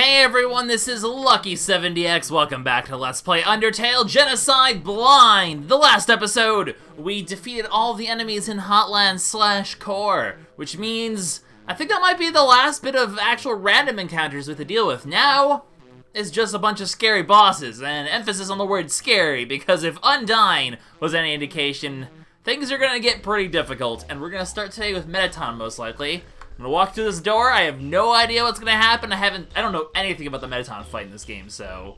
Hey everyone, this is LuckySevenDX. Welcome back to Let's Play Undertale Genocide Blind. The last episode, we defeated all the enemies in Hotland/Core, which means I think that might be the last bit of actual random encounters we have to deal with. Now, it's just a bunch of scary bosses, and emphasis on the word scary, because if Undyne was any indication, things are gonna get pretty difficult, and we're gonna start today with Mettaton, most likely. I'm gonna walk through this door. I have no idea what's gonna happen. I don't know anything about the Mettaton fight in this game, so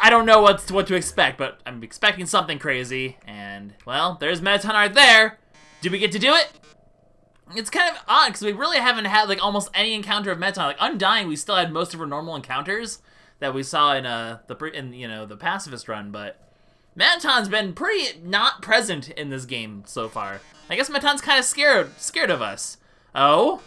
I don't know what to expect, but I'm expecting something crazy, and, well, there's Mettaton right there. Did we get to do it? It's kind of odd, because we really haven't had, like, almost any encounter of Mettaton. Like, Undyne, we still had most of our normal encounters that we saw in, the Pacifist run, but Mettaton's been pretty not present in this game so far. I guess Mettaton's kind of scared of us. Oh?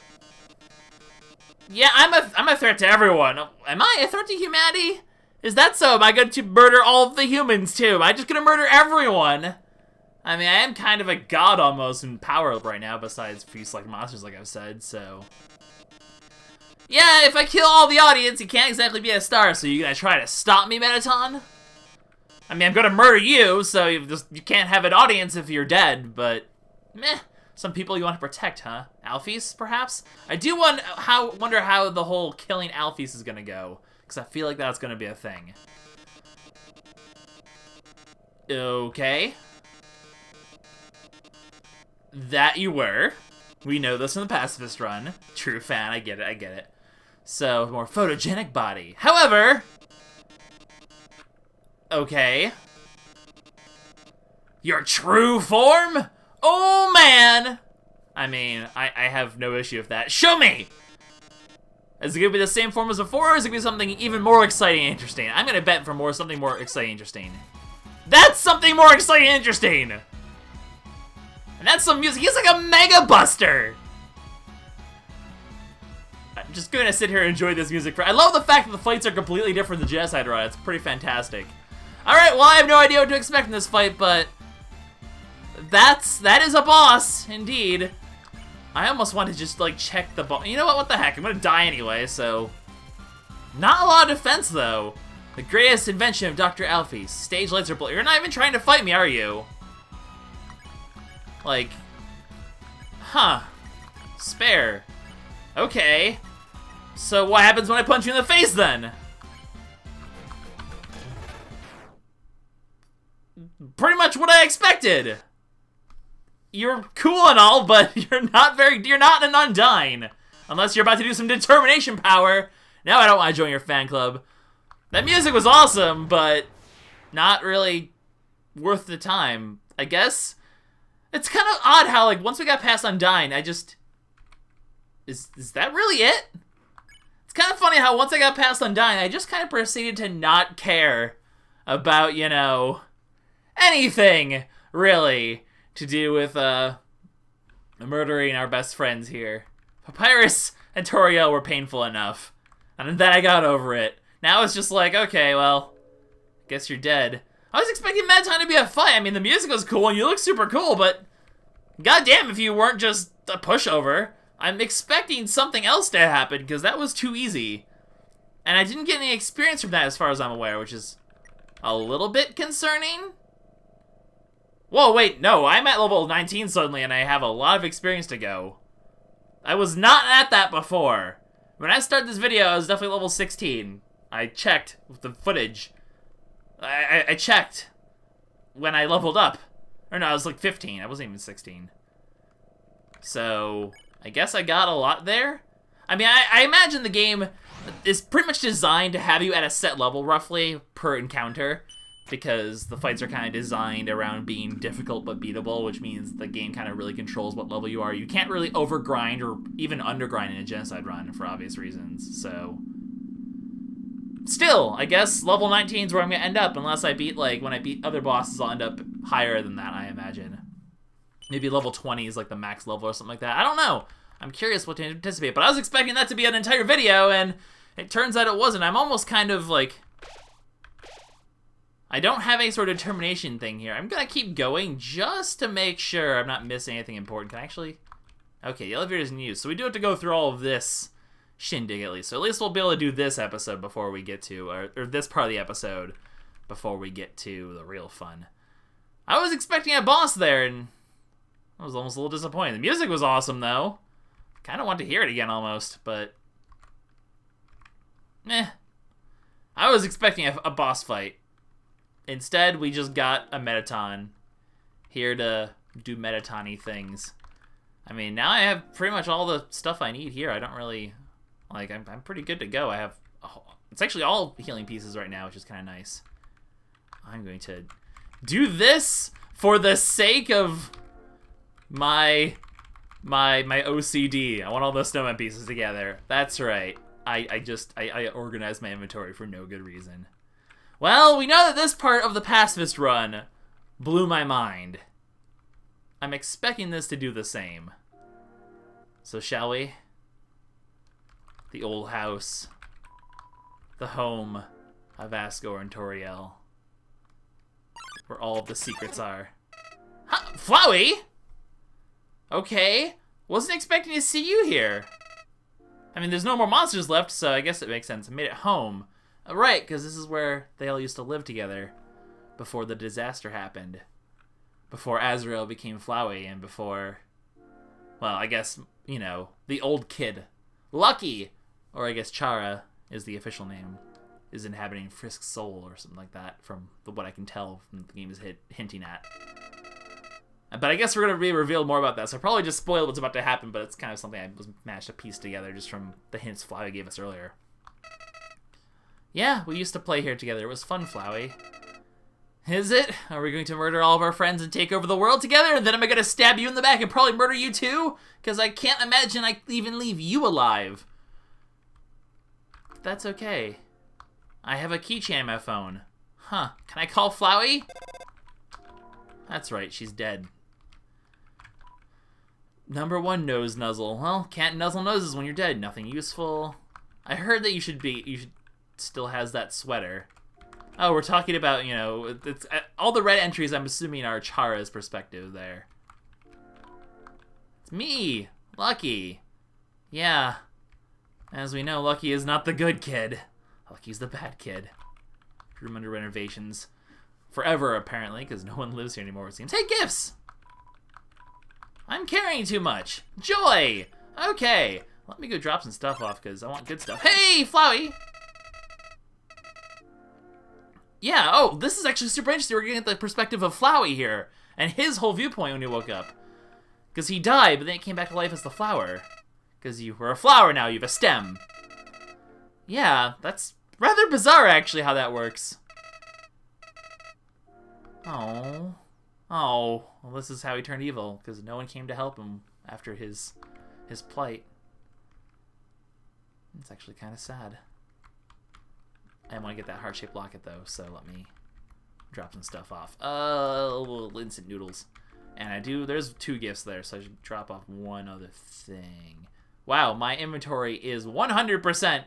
Yeah, I'm a threat to everyone. Am I a threat to humanity? Is that so? Am I going to murder all of the humans, too? Am I just going to murder everyone? I mean, I am kind of a god almost in power right now, besides feast like monsters, like I've said, so. Yeah, if I kill all the audience, you can't exactly be a star, so you gonna try to stop me, Mettaton? I mean, I'm gonna murder you, so you can't have an audience if you're dead, but meh. Some people you want to protect, huh? Alphys, perhaps? I do wonder how the whole killing Alphys is gonna go, because I feel like that's gonna be a thing. Okay. That you were. We know this in the Pacifist run. True fan, I get it. So, more photogenic body. However... Okay. Your true form? Oh, man! I mean, I have no issue with that. Show me! Is it gonna be the same form as before, or is it gonna be something even more exciting and interesting? I'm gonna bet for something more exciting and interesting. That's something more exciting and interesting! And that's some music. He's like a Mega Buster! I'm just gonna sit here and enjoy this music. I love the fact that the fights are completely different than Genocide Run. It's pretty fantastic. Alright, well, I have no idea what to expect in this fight, but that is a boss, indeed. I almost want to just, like, check the boss. You know what the heck, I'm gonna die anyway, so. Not a lot of defense, though. The greatest invention of Dr. Alphys. Stage lights are You're not even trying to fight me, are you? Like, huh. Spare. Okay. So what happens when I punch you in the face, then? Pretty much what I expected. You're cool and all, but you're not an Undyne. Unless you're about to do some determination power. Now I don't want to join your fan club. That music was awesome, but not really worth the time, I guess. It's kind of odd how, like, once we got past Undyne, I just... Is that really it? It's kind of funny how once I got past Undyne, I just kind of proceeded to not care about, you know, anything, really, to do with, murdering our best friends here. Papyrus and Toriel were painful enough, and then I got over it. Now it's just like, okay, well, guess you're dead. I was expecting Mettaton to be a fight. I mean, the music was cool, and you look super cool, but goddamn if you weren't just a pushover. I'm expecting something else to happen, because that was too easy. And I didn't get any experience from that as far as I'm aware, which is a little bit concerning. Whoa, wait, no, I'm at level 19 suddenly, and I have a lot of experience to go. I was not at that before. When I started this video, I was definitely level 16. I checked with the footage. I checked when I leveled up. Or no, I was like 15. I wasn't even 16. So, I guess I got a lot there. I mean, I imagine the game is pretty much designed to have you at a set level, roughly, per encounter. Because the fights are kind of designed around being difficult but beatable, which means the game kind of really controls what level you are. You can't really overgrind or even undergrind in a Genocide run for obvious reasons, so. Still, I guess level 19 is where I'm going to end up, unless I beat, like, when I beat other bosses, I'll end up higher than that, I imagine. Maybe level 20 is, like, the max level or something like that. I don't know. I'm curious what to anticipate, but I was expecting that to be an entire video, and it turns out it wasn't. I'm almost kind of, like, I don't have any sort of determination thing here. I'm going to keep going just to make sure I'm not missing anything important. Can I actually... Okay, the elevator is in use, so we do have to go through all of this shindig at least. So at least we'll be able to do this episode before we get to, or this part of the episode before we get to the real fun. I was expecting a boss there, and I was almost a little disappointed. The music was awesome, though. Kind of want to hear it again, almost, but meh. I was expecting a boss fight. Instead, we just got a Mettaton here to do Mettaton-y things. I mean, now I have pretty much all the stuff I need here. I don't really, like, I'm pretty good to go. I have, it's actually all healing pieces right now, which is kind of nice. I'm going to do this for the sake of my OCD. I want all those snowman pieces together. That's right. I organized my inventory for no good reason. Well, we know that this part of the pacifist run blew my mind. I'm expecting this to do the same. So shall we? The old house. The home of Asgore and Toriel. Where all of the secrets are. Huh? Flowey? Okay. Wasn't expecting to see you here. I mean, there's no more monsters left, so I guess it makes sense. I made it home. Right, because this is where they all used to live together before the disaster happened. Before Azrael became Flowey, and before, well, I guess, you know, the old kid, Lucky, or I guess Chara is the official name, is inhabiting Frisk's soul or something like that, from what I can tell from the game is hinting at. But I guess we're going to be revealed more about that, so I probably just spoiled what's about to happen, but it's kind of something I managed to piece together just from the hints Flowey gave us earlier. Yeah, we used to play here together. It was fun, Flowey. Is it? Are we going to murder all of our friends and take over the world together? And then am I going to stab you in the back and probably murder you too? Because I can't imagine I even leave you alive. But that's okay. I have a keychain on my phone. Huh. Can I call Flowey? That's right, she's dead. Number 1 nose nuzzle. Well, can't nuzzle noses when you're dead. Nothing useful. I heard that you should still has that sweater. Oh, we're talking about, you know, it's all the red entries I'm assuming are Chara's perspective there. It's me, Lucky. Yeah. As we know, Lucky is not the good kid. Lucky's the bad kid. Room under renovations. Forever, apparently, because no one lives here anymore, it seems. Hey, gifts! I'm carrying too much. Joy! Okay. Let me go drop some stuff off, because I want good stuff. Hey, Flowey! Yeah, oh, this is actually super interesting. We're getting the perspective of Flowey here, and his whole viewpoint when he woke up. Because he died, but then he came back to life as the flower. Because you were a flower now, you have a stem. Yeah, that's rather bizarre, actually, how that works. Oh. Oh. Well, this is how he turned evil, because no one came to help him after his plight. It's actually kind of sad. I want to get that heart-shaped locket, though, so let me drop some stuff off. Instant noodles. And there's 2 gifts there, so I should drop off one other thing. Wow, my inventory is 100%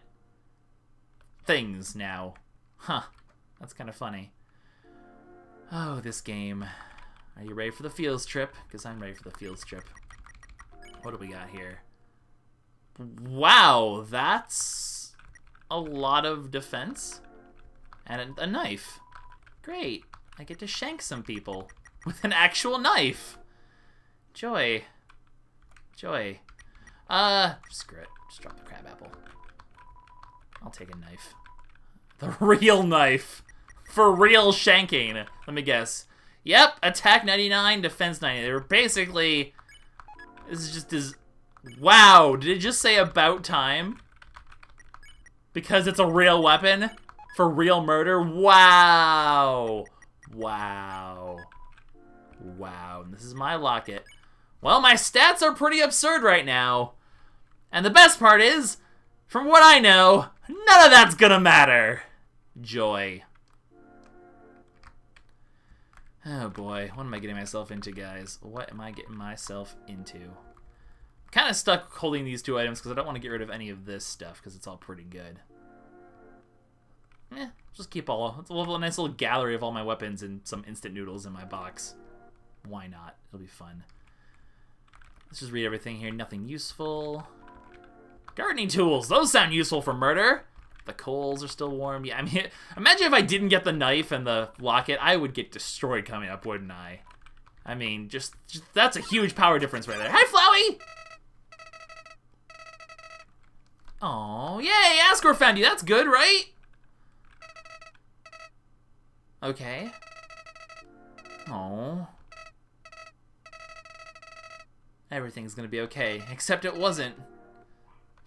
things now. Huh. That's kind of funny. Oh, this game. Are you ready for the fields trip? Because I'm ready for the fields trip. What do we got here? Wow, that's a lot of defense. And a knife. Great. I get to shank some people with an actual knife. Joy. Joy. Screw it. Just drop the crab apple. I'll take a knife. The real knife. For real shanking. Let me guess. Yep, attack 99, defense 90. They were basically... This is just as... Wow, did it just say about time? Because it's a real weapon? For real murder? Wow. Wow. Wow. And this is my locket. Well, my stats are pretty absurd right now. And the best part is, from what I know, none of that's gonna matter. Joy. Oh boy, what am I getting myself into, guys? What am I getting myself into? I'm kind of stuck holding these 2 items because I don't want to get rid of any of this stuff because it's all pretty good. Just keep it's a nice little gallery of all my weapons and some instant noodles in my box. Why not? It'll be fun. Let's just read everything here. Nothing useful. Gardening tools. Those sound useful for murder. The coals are still warm. Yeah, I mean, imagine if I didn't get the knife and the locket. I would get destroyed coming up, wouldn't I? I mean, just that's a huge power difference right there. Hi, Flowey! Oh, yay! Asgore found you. That's good, right? Okay. Oh. Everything's gonna be okay, except it wasn't.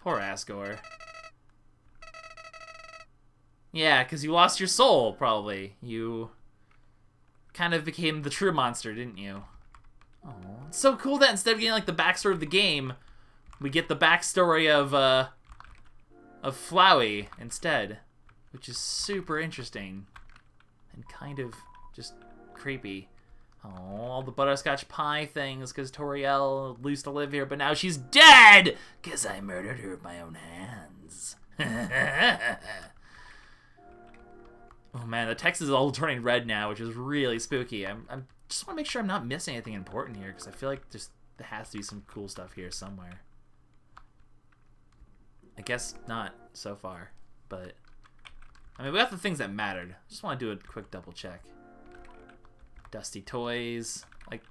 Poor Asgore. Yeah, because you lost your soul, probably. You kind of became the true monster, didn't you? Oh, it's so cool that instead of getting like the backstory of the game, we get the backstory of Flowey instead, which is super interesting and kind of just creepy. Oh, all the butterscotch pie things because Toriel used to live here, but now she's dead because I murdered her with my own hands. Oh man, the text is all turning red now, which is really spooky. I'm just want to make sure I'm not missing anything important here because I feel like there has to be some cool stuff here somewhere. I guess not so far, but I mean we got the things that mattered. Just want to do a quick double check. Dusty toys, like,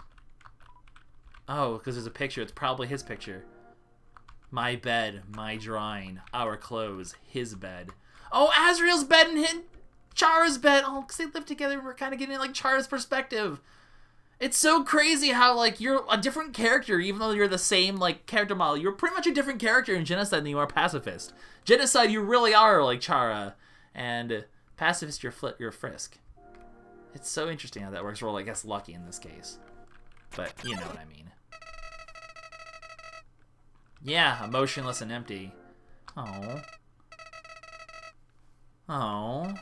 oh, because there's a picture. It's probably his picture. My bed, my drawing, our clothes, his bed. Oh, Azrael's bed and Chara's bed. Oh, because they live together. We're kind of getting like Chara's perspective. It's so crazy how like you're a different character, even though you're the same like character model. You're pretty much a different character in Genocide than you are Pacifist. Genocide, you really are like Chara, and Pacifist, you're Frisk. It's so interesting how that works. Well, I guess Lucky in this case, but you know what I mean. Yeah, emotionless and empty. Oh. Oh.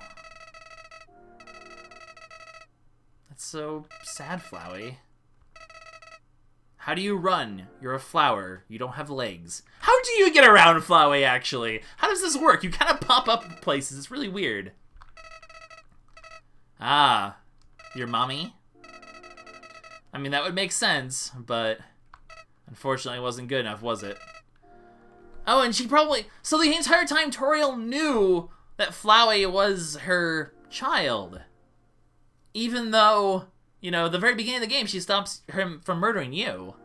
That's so sad, Flowey. How do you run? You're a flower. You don't have legs. How do you get around, Flowey, actually? How does this work? You kind of pop up in places. It's really weird. Ah. Your mommy? I mean, that would make sense, but unfortunately it wasn't good enough, was it? Oh, and she probably... So the entire time Toriel knew that Flowey was her child. Even though, you know, the very beginning of the game, she stops him from murdering you.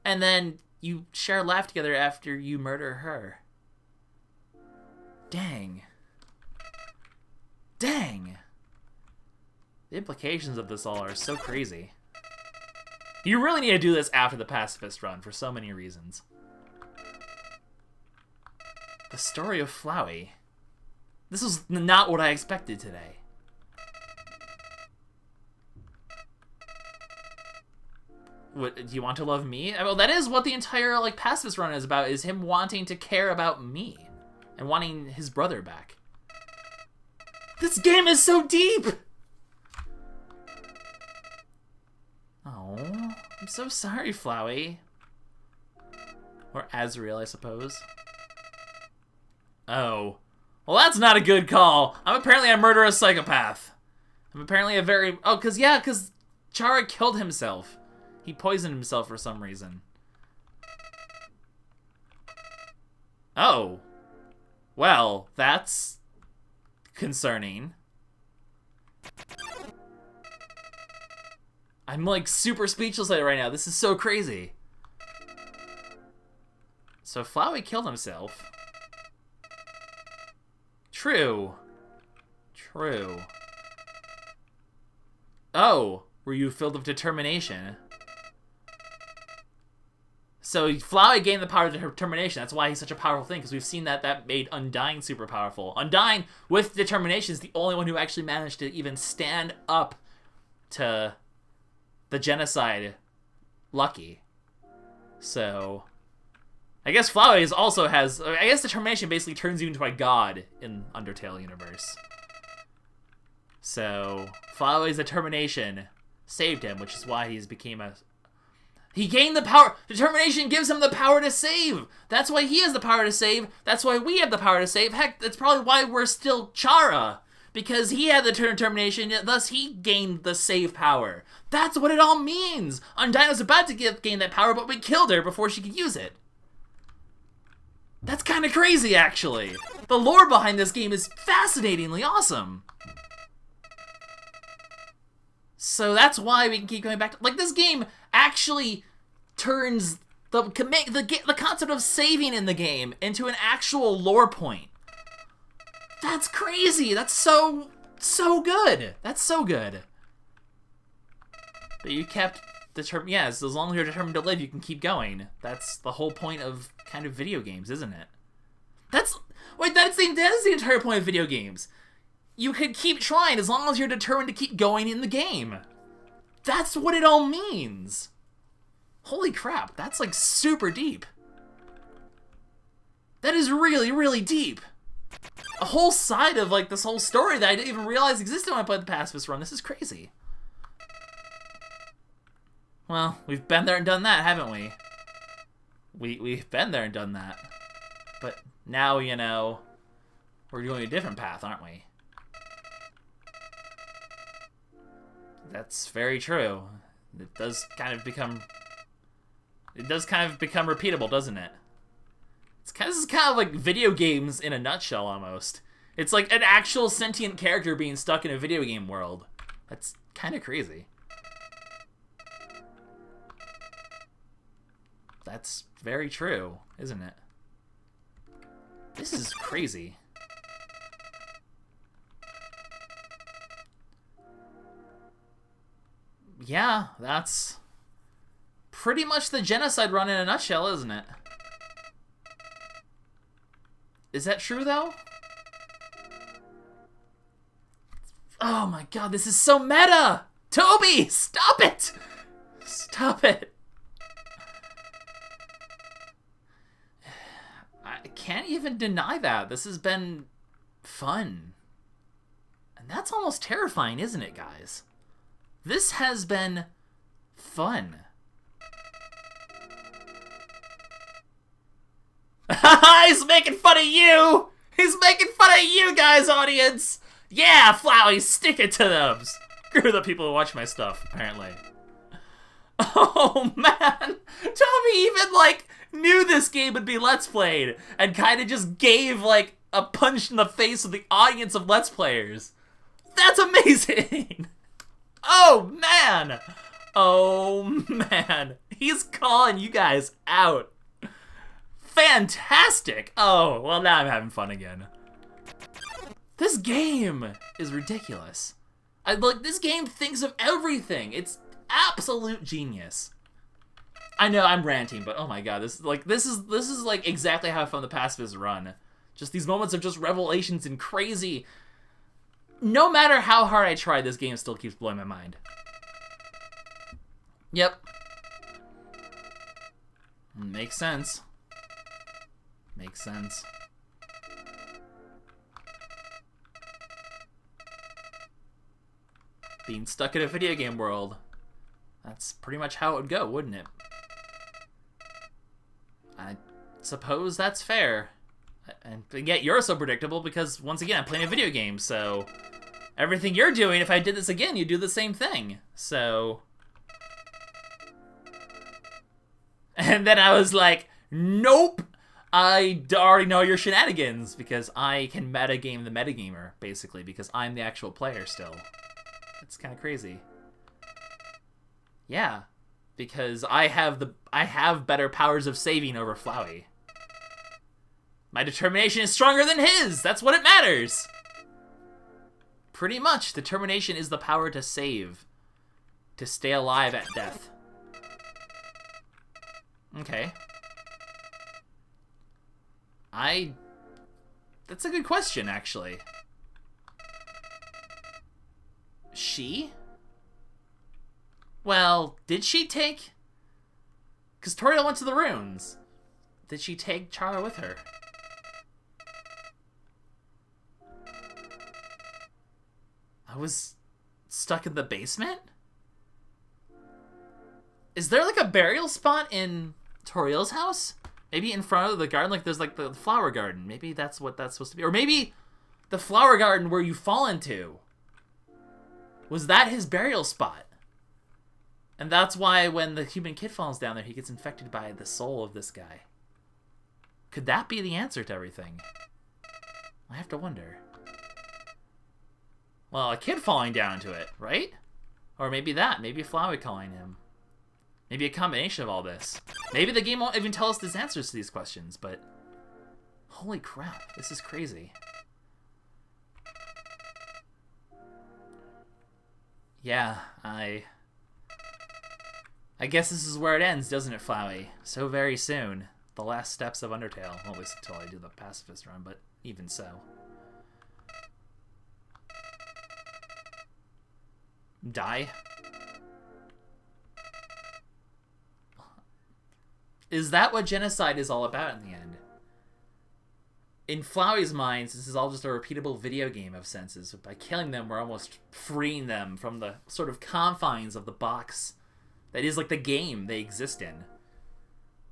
And then you share a laugh together after you murder her. Dang. Dang. The implications of this all are so crazy. You really need to do this after the Pacifist run for so many reasons. The story of Flowey. This was not what I expected today. What, do you want to love me? Well, that is what the entire like Pacifist run is about, is him wanting to care about me and wanting his brother back. This game is so deep! Oh, I'm so sorry, Flowey. Or Azrael, I suppose. Oh. Well, that's not a good call. I'm apparently a murderous psychopath. I'm apparently a very... Oh, because Chara killed himself. He poisoned himself for some reason. Oh. Well, that's concerning. I'm like super speechless right now. This is so crazy. So Flowey killed himself. True. True. Oh, were you filled with determination? So Flowey gained the power of determination. That's why he's such a powerful thing, because we've seen that made Undyne super powerful. Undyne, with determination, is the only one who actually managed to even stand up to the genocide Lucky. So I guess Flowey also has... I guess determination basically turns you into a god in Undertale universe. So Flowey's determination saved him, which is why he's became a... He gained the power. Determination gives him the power to save. That's why he has the power to save. That's why we have the power to save. Heck, that's probably why we're still Chara. Because he had the determination, thus he gained the save power. That's what it all means. Undyne was about to gain that power, but we killed her before she could use it. That's kind of crazy, actually. The lore behind this game is fascinatingly awesome. So that's why we can keep going back to... Like, this game actually turns the concept of saving in the game into an actual lore point. That's crazy. That's so good. That's so good. But you kept determined. Yes, as long as you're determined to live, you can keep going. That's the whole point of kind of video games, isn't it? That's the entire point of video games. You could keep trying as long as you're determined to keep going in the game. That's what it all means. Holy crap, that's like super deep. That is really, really deep. A whole side of like this whole story that I didn't even realize existed when I played the pacifist run. This is crazy. Well, we've been there and done that, haven't we? We've been there and done that. But now, you know, we're going a different path, aren't we? That's very true. It does kind of become repeatable, doesn't it? This is kind of like video games in a nutshell, almost. It's like an actual sentient character being stuck in a video game world. That's kind of crazy. That's very true, isn't it? This is crazy. Yeah, that's pretty much the Genocide run in a nutshell, isn't it? Is that true, though? Oh my god, this is so meta! Toby, stop it! Stop it! I can't even deny that. This has been fun. And that's almost terrifying, isn't it, guys? This has been fun. He's making fun of you! He's making fun of you guys, audience! Yeah, Flowey, stick it to them! Screw the people who watch my stuff, apparently. Oh, man! Tommy even, like, knew this game would be Let's Played, and kind of just gave, like, a punch in the face of the audience of Let's Players. That's amazing! Oh, man! Oh, man. He's calling you guys out. Fantastic! Oh, well, now I'm having fun again. This game is ridiculous. This game thinks of everything. It's absolute genius. I know I'm ranting, but oh my god, this is like exactly how I found the pacifist run. Just these moments of just revelations and crazy. No matter how hard I try, this game still keeps blowing my mind. Yep. Makes sense. Makes sense. Being stuck in a video game world. That's pretty much how it would go, wouldn't it? I suppose that's fair. And yet you're so predictable because, once again, I'm playing a video game, so... Everything you're doing, if I did this again, you'd do the same thing. So... And then I was like, nope! I already know your shenanigans, because I can metagame the metagamer, basically, because I'm the actual player still. It's kind of crazy. Yeah, because I have better powers of saving over Flowey. My determination is stronger than his! That's what it matters! Pretty much, determination is the power to save. To stay alive at death. Okay. That's a good question, actually. She? Well, did she take... Because Toriel went to the ruins. Did she take Chara with her? I was stuck in the basement? Is there like a burial spot in Toriel's house? Maybe in front of the garden, like there's like the flower garden. Maybe that's what that's supposed to be. Or maybe the flower garden where you fall into. Was that his burial spot? And that's why when the human kid falls down there, he gets infected by the soul of this guy. Could that be the answer to everything? I have to wonder. Well, a kid falling down into it, right? Or maybe that. Maybe Flowey calling him. Maybe a combination of all this. Maybe the game won't even tell us the answers to these questions, but... Holy crap, this is crazy. Yeah, I guess this is where it ends, doesn't it, Flowey? So very soon. The last steps of Undertale. Well, at least until I do the pacifist run, but even so. Die? Is that what genocide is all about in the end? In Flowey's minds, this is all just a repeatable video game of senses. By killing them, we're almost freeing them from the sort of confines of the box that is like the game they exist in.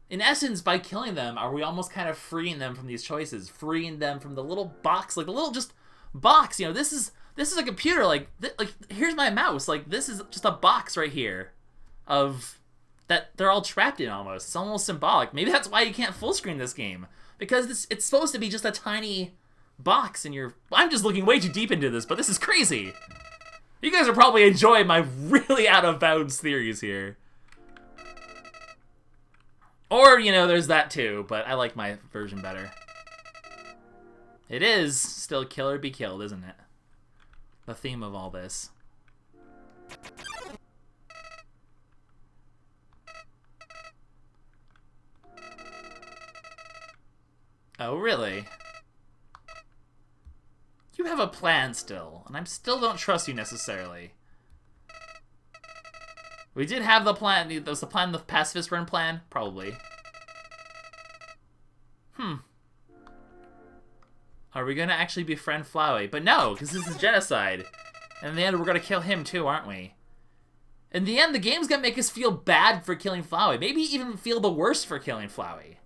In essence, by killing them, are we almost kind of freeing them from these choices? Freeing them from the little box, like the little just box, you know, this is a computer, like here's my mouse, like this is just a box right here of that they're all trapped in almost. It's almost symbolic. Maybe that's why you can't full screen this game. Because it's supposed to be just a tiny box in your... I'm just looking way too deep into this, but this is crazy. You guys are probably enjoying my really out-of-bounds theories here. Or, you know, there's that too, but I like my version better. It is still kill or be killed, isn't it? The theme of all this. Oh, really? You have a plan still, and I still don't trust you necessarily. We did have the plan. Was the plan the pacifist run plan? Probably. Are we gonna actually befriend Flowey? But no, because this is genocide. And in the end, we're gonna kill him too, aren't we? In the end, the game's gonna make us feel bad for killing Flowey. Maybe even feel the worst for killing Flowey.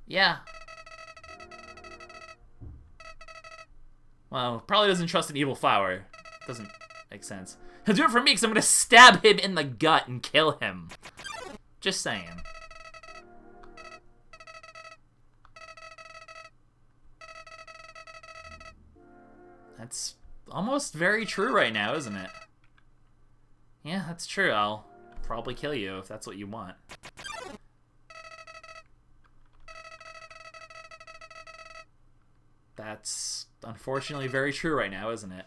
Yeah. Well, probably doesn't trust an evil flower. Doesn't make sense. He'll do it for me because I'm going to stab him in the gut and kill him. Just saying. That's almost very true right now, isn't it? Yeah, that's true. I'll probably kill you if that's what you want. That's unfortunately very true right now, isn't it?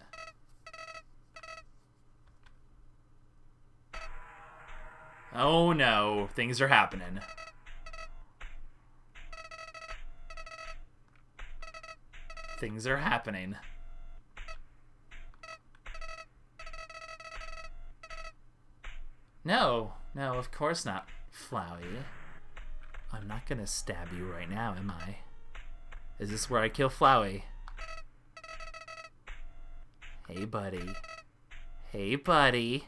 Oh no, things are happening. Things are happening. No, of course not, Flowey. I'm not gonna stab you right now, am I? Is this where I kill Flowey? Hey, buddy. Hey, buddy.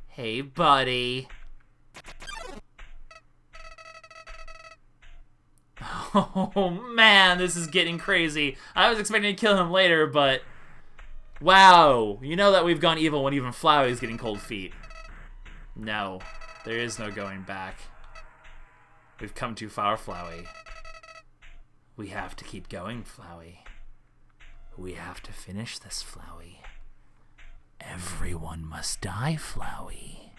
Hey, buddy. Oh, man, this is getting crazy. I was expecting to kill him later, but... Wow, you know that we've gone evil when even Flowey's getting cold feet. No, there is no going back. We've come too far, Flowey. We have to keep going, Flowey. We have to finish this, Flowey. Everyone must die, Flowey.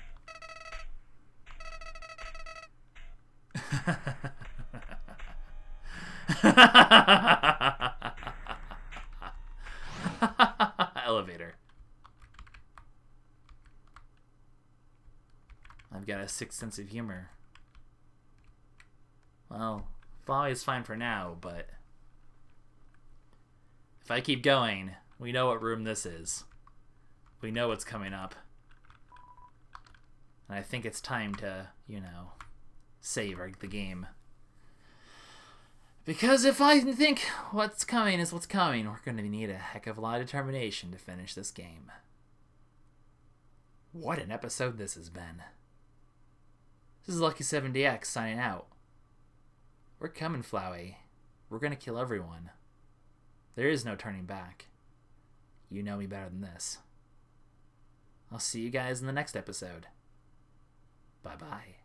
Elevator. I've got a sixth sense of humor. Well, Flowey's fine for now, but if I keep going, we know what room this is. We know what's coming up. And I think it's time to, you know, save the game. Because if I think what's coming is what's coming, we're going to need a heck of a lot of determination to finish this game. What an episode this has been. This is LuckySevenDX signing out. We're coming, Flowey. We're going to kill everyone. There is no turning back. You know me better than this. I'll see you guys in the next episode. Bye-bye.